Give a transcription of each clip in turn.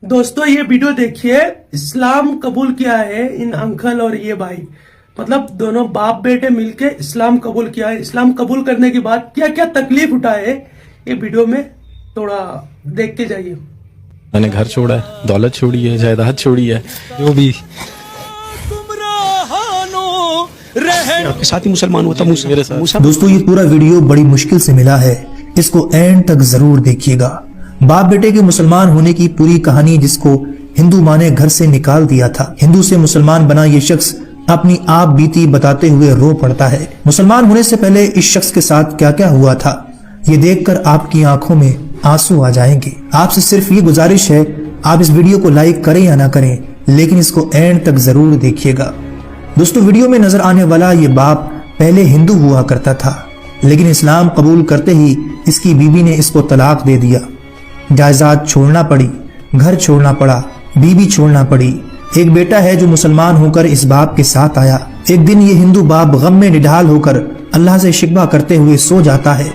दोस्तों ये वीडियो देखिए, इस्लाम कबूल किया है इन अंकल और ये भाई, मतलब दोनों बाप बेटे मिलके इस्लाम कबूल किया है। इस्लाम कबूल करने के बाद क्या क्या तकलीफ उठाए ये वीडियो में थोड़ा देख के जाइए। मैंने घर छोड़ा है, दौलत छोड़ी है, जायदाद छोड़ी है, जो भी आपके साथ ही मुसलमान होता मेरे साथ। दोस्तों ये पूरा वीडियो बड़ी मुश्किल से मिला है, इसको एंड तक जरूर देखिएगा। बाप बेटे के मुसलमान होने की पूरी कहानी जिसको हिंदू माँ ने घर से निकाल दिया था, हिंदू से मुसलमान बना ये शख्स अपनी आप बीती बताते हुए रो पड़ता है। मुसलमान होने से पहले इस शख्स के साथ क्या क्या हुआ था ये देखकर आपकी आंखों में आंसू आ जाएंगे। आपसे सिर्फ ये गुजारिश है, आप इस वीडियो को लाइक करें या ना करें, लेकिन इसको एंड तक जरूर देखिएगा। दोस्तों वीडियो में नजर आने वाला ये बाप पहले हिंदू हुआ करता था, लेकिन इस्लाम कबूल करते ही इसकी बीवी ने इसको तलाक दे दिया। जायदाद छोड़ना पड़ी, घर छोड़ना पड़ा, बीवी छोड़ना पड़ी। एक बेटा है जो मुसलमान होकर इस बाप के साथ आया। एक दिन ये हिंदू बाप गम में निढाल होकर अल्लाह से शिकवा करते हुए सो जाता है।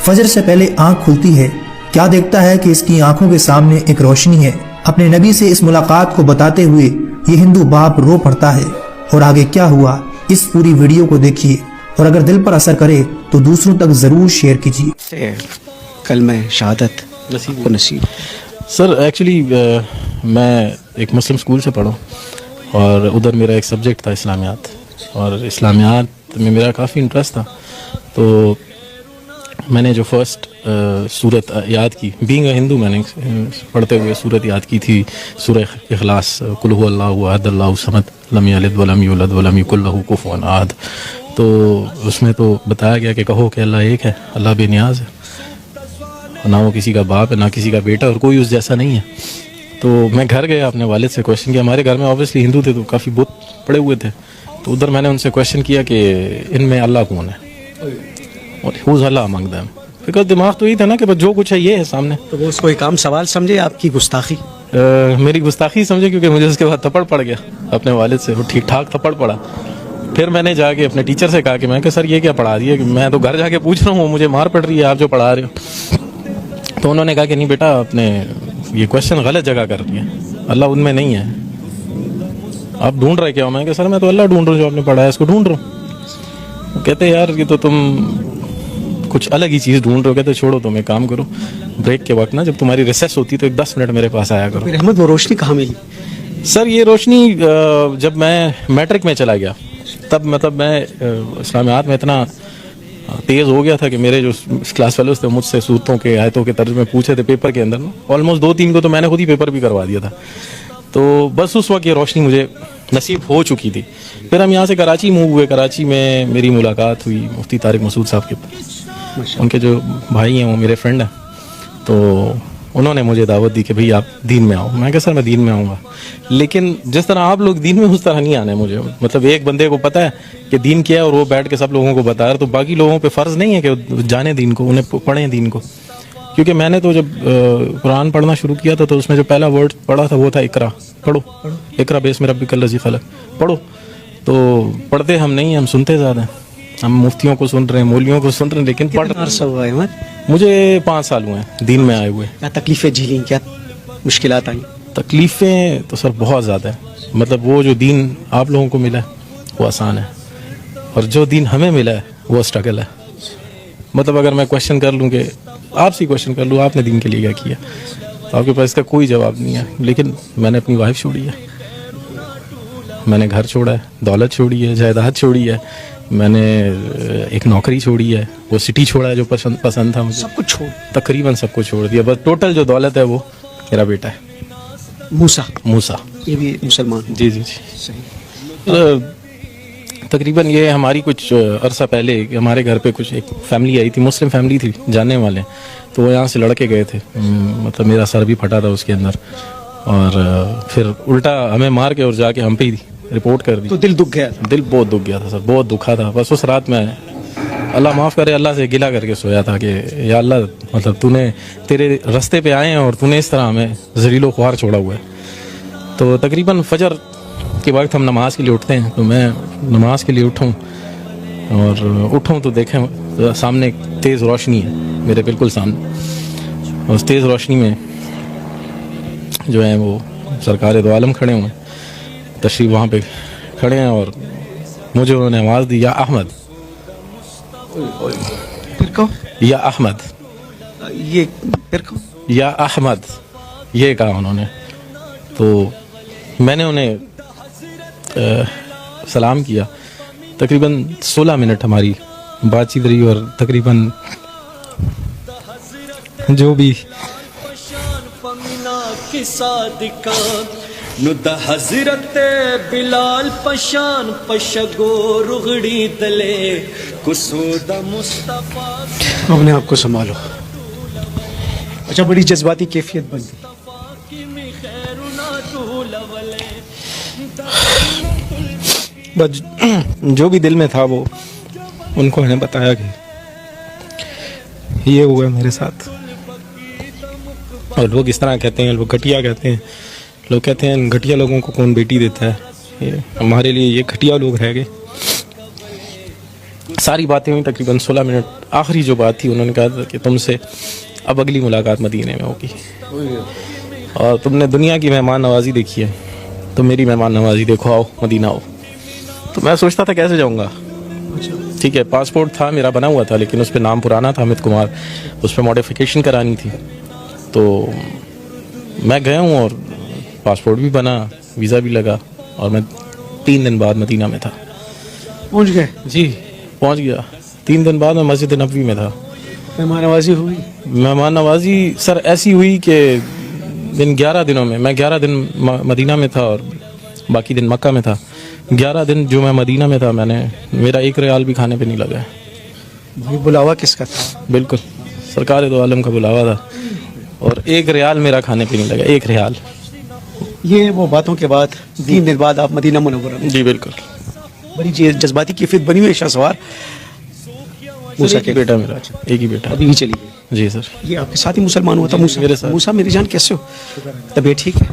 फजर से पहले आंख खुलती है, क्या देखता है कि इसकी आंखों के सामने एक रोशनी है। अपने नबी से इस मुलाकात को बताते हुए ये हिंदू बाप रो पड़ता है। और आगे क्या हुआ इस पूरी वीडियो को देखिए, और अगर दिल पर असर करे तो दूसरों तक जरूर शेयर कीजिए। कलमा शहादत को नसीब। सर एक्चुअली मैं एक मुस्लिम स्कूल से पढ़ा और उधर मेरा एक सब्जेक्ट था इस्लामियात, और इस्लामियात में मेरा काफ़ी इंटरेस्ट था। तो मैंने जो फर्स्ट सूरत याद की, बीइंग अ हिंदू, मैंने पढ़ते हुए सूरत याद की थी सूरह इखलास, कुल हु अल्लाहु अहद अल्लाहु समद लम यलिद वलम यूलद वलम यकुल लहू कुफुवन अहद। तो उसमें तो बताया गया कि कहो कि अल्लाह एक है, अल्लाह बेनियाज है, ना वो किसी का बाप है ना किसी का बेटा, और कोई उस जैसा नहीं है। तो मैं घर गया, अपने वालिद से क्वेश्चन किया। हमारे घर में ऑब्वियसली हिंदू थे तो काफ़ी बुत पड़े हुए थे, तो उधर मैंने उनसे क्वेश्चन किया कि इनमें अल्लाह कौन है, और who's Allah among them. Because दिमाग तो यही था ना कि जो कुछ है ये है सामने। तो वो उसको एक आम सवाल समझे, आपकी गुस्ताखी? मेरी गुस्ताखी समझे, क्योंकि मुझे उसके बाद थप्पड़ पड़ गया अपने वालिद से, वो ठीक ठाक थप्पड़ पड़ा। फिर मैंने जाके अपने टीचर से कहा कि मैं सर ये क्या पढ़ा दिया, कि मैं तो घर जाके पूछ रहा हूँ, मुझे मार पड़ रही है आप जो पढ़ा रहे हो। तो उन्होंने कहा कि नहीं बेटा, आपने ये क्वेश्चन गलत जगह कर दिया, अल्लाह उनमें नहीं है, आप ढूंढ रहे क्या हो? मैं कहा सर मैं तो अल्लाह ढूंढ रहा हूँ, जो आपने पढ़ा है इसको ढूंढ रहा हूँ। कहते यार ये तो तुम कुछ अलग ही चीज़ ढूंढ रहे हो। कहते छोड़ो, तुम एक काम करो, ब्रेक के वक्त ना जब तुम्हारी रिसेस होती तो एक 10 मिनट मेरे पास आया करो। रहमत, वो रोशनी कहाँ मिली? सर ये रोशनी जब मैं मैट्रिक में चला गया, तब मतलब मैं इस्लामियात में इतना तेज़ हो गया था कि मेरे जो क्लास फेलोज थे मुझसे सूरतों के, आयतों के तर्जुमे पूछे थे पेपर के अंदर ना, ऑलमोस्ट 2-3 को तो मैंने खुद ही पेपर भी करवा दिया था। तो बस उस वक्त ये रोशनी मुझे नसीब हो चुकी थी। फिर हम यहाँ से कराची मूव हुए। कराची में मेरी मुलाकात हुई मुफ्ती तारिक मसूद साहब के, उनके जो भाई हैं वो मेरे फ्रेंड हैं। तो उन्होंने मुझे दावत दी कि भाई आप दीन में आओ। मैं कहा सर मैं दीन में आऊँगा, लेकिन जिस तरह आप लोग दीन में उस तरह नहीं आना है मुझे। मतलब एक बंदे को पता है कि दीन क्या है और वो बैठ के सब लोगों को बता रहा है, तो बाकी लोगों पे फ़र्ज़ नहीं है कि जाने दीन को, उन्हें पढ़ें दीन को। क्योंकि मैंने तो जब कुरान पढ़ना शुरू किया था तो उसमें जो पहला वर्ड पढ़ा था वो था इकरा, पढ़ो, इकरा बिस्मि रब्बिकल लज़ी खलक़, पढ़ो। तो पढ़ते हम नहीं, हम सुनते ज़्यादा हैं। हम मुफ्तियों को सुन रहे हैं, मौलवियों को सुन रहे हैं, लेकिन पढ़ अरसा हुआ है? मुझे 5 साल हुए हैं दीन में आए हुए। क्या तकलीफ़ें झेली, क्या मुश्किलात आई? तकलीफ़ें तो सर बहुत ज़्यादा है। मतलब वो जो दीन आप लोगों को मिला है वो आसान है, और जो दीन हमें मिला है वो स्ट्रगल है। मतलब अगर मैं क्वेश्चन कर लूँ, कि आपसे क्वेश्चन कर लूँ आपने दीन के लिए क्या किया, तो आपके पास इसका कोई जवाब नहीं है। लेकिन मैंने अपनी वाइफ छोड़ी है, मैंने घर छोड़ा है, दौलत छोड़ी है, जायदाद छोड़ी है, मैंने एक नौकरी छोड़ी है, वो सिटी छोड़ा है जो पसंद था मुझे, सब कुछ छोड़, तकरीबन सब कुछ छोड़ दिया। बस टोटल जो दौलत है वो मेरा बेटा है, मूसा। ये भी मुसलमान? जी जी जी सही। तकरीबन ये हमारी कुछ अरसा पहले हमारे घर पे कुछ एक फैमिली आई थी, मुस्लिम फैमिली थी, जानने वाले, तो वो यहाँ से लड़के गए थे। मतलब मेरा सर भी फटा था उसके अंदर, और फिर उल्टा हमें मार के और जाके हम पे ही रिपोर्ट कर दी। तो दिल दुख गया? दिल बहुत दुख गया था सर, बहुत दुखा था। बस उस रात में अल्लाह माफ़ करे, अल्लाह से गिला करके सोया था कि या अल्लाह, मतलब तूने, तेरे रास्ते पे आए हैं और तूने इस तरह हमें ज़लीलो ख्वार छोड़ा हुआ है। तो तकरीबन फजर के वक्त हम नमाज़ के लिए उठते हैं, तो मैं नमाज के लिए उठूँ और उठूँ तो देखें सामने तेज़ रोशनी है मेरे बिल्कुल सामने। और उस तेज़ रोशनी में जो हैं वो सरकार दो आलम खड़े हुए हैं, तशरीफ वहाँ पे खड़े हैं और मुझे उन्होंने आवाज़ दी, या अहमद, फिर कहो, या अहमद, ये फिर कहो। या अहमद, ये कहा उन्होंने। तो मैंने उन्हें सलाम किया। तकरीबन 16 मिनट हमारी बातचीत रही और तकरीबन जो भी हजरत बिलाल पशान पशगो रुगड़ी तले कुसूदा मुस्तफा। अपने आप को संभालो। अच्छा, बड़ी जज्बाती कैफियत बन गई। बस जो भी दिल में था वो उनको मैंने बताया कि ये हुआ मेरे साथ। और लोग इस तरह कहते हैं, लोग घटिया कहते हैं, लोग कहते हैं घटिया लोगों को कौन बेटी देता है। ये हमारे लिए ये घटिया लोग रह गए। सारी बातें हुई तकरीबन 16 मिनट। आखिरी जो बात थी, उन्होंने कहा था कि तुमसे अब अगली मुलाकात मदीने में होगी और तुमने दुनिया की मेहमान नवाजी देखी है, तो मेरी मेहमान नवाजी देखो, आओ मदीना आओ। तो मैं सोचता था कैसे जाऊँगा। ठीक है, पासपोर्ट था मेरा बना हुआ था, लेकिन उस पर नाम पुराना था अमित कुमार, उस पर मॉडिफिकेशन करानी थी। तो मैं गया हूँ और पासपोर्ट भी बना, वीज़ा भी लगा और मैं 3 दिन बाद मदीना में था। पहुंच गए? जी पहुँच गया। 3 दिन बाद मैं मस्जिद नबवी में था। मेहमान नवाजी हुई? मेहमान नवाजी सर ऐसी हुई कि 11 दिनों में मैं 11 दिन मदीना में था और बाकी दिन मक्का में था। 11 दिन जो मैं मदीना में था, मेरा 1 रियाल भी खाने पे नहीं लगा। भाई बुलावा किसका था? बिल्कुल सरकार दो आलम का बुलावा था और 1 रियाल मेरा खाने पे नहीं लगा, 1 रियाल। ये वो बातों के बाद 3 दिन बाद आप मदीना मुनव्वरा में। जी बिल्कुल। बड़ी जज्बाती कैफियत बनी हुई है शाहसवार। मूसा के बेटा मेरा, एक ही बेटा। अभी भी चली गई? जी सर। ये आपके साथ ही मुसलमान हुआ था मूसा? मेरे साथ। मूसा मेरी जान कैसे हो? तबीयत ठीक है?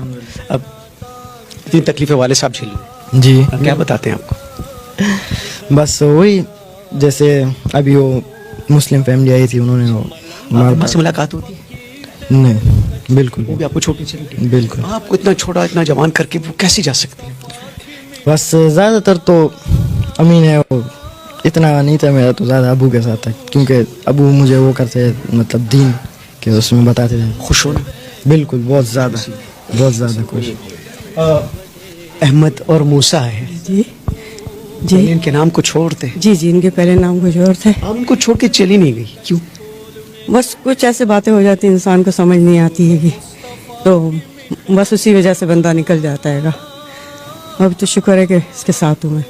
अब इतनी तकलीफें वाले साहब झेल रहे जी। हैं, क्या बताते हैं आपको? बस वही, जैसे अभी वो मुस्लिम फैमिली आई थी, उन्होंने वो माँ से मुलाकात होती है? नहीं, बिल्कुल वो भी आपको छोटी चली गई? बिल्कुल। आपको इतना छोटा, इतना जवान करके वो कैसे जा सकती है? बस ज़्यादातर तो अमीन है, वो इतना नहीं था मेरा, तो ज़्यादा अबू के साथ था, क्योंकि अबू मुझे वो करते, मतलब दीन के उसमें बताते थे। खुश होना? बिल्कुल, बहुत ज़्यादा खुश। अहमद और मूसा है जी जी, इनके नाम को छोड़ते? जी जी, इनके पहले नाम कुछ और थे। आप उनको छोड़ के चली नहीं गई, क्यों? बस कुछ ऐसे बातें हो जाती हैं, इंसान को समझ नहीं आती है कि, तो बस उसी वजह से बंदा निकल जाता है। अब तो शुक्र है कि इसके साथ हूँ मैं।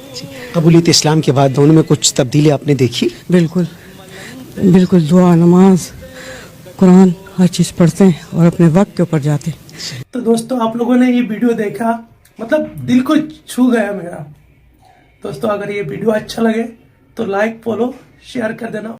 कबूलियत इस्लाम के बाद दोनों में कुछ तब्दीली आपने देखी? बिल्कुल बिल्कुल, दुआ, नमाज, कुरान, हर चीज़ पढ़ते हैं और अपने वक्त के ऊपर जाते हैं। तो दोस्तों, आप लोगों ने ये वीडियो देखा, मतलब दिल को छू गया मेरा। दोस्तों, अगर ये वीडियो अच्छा लगे तो लाइक, फॉलो, शेयर कर देना।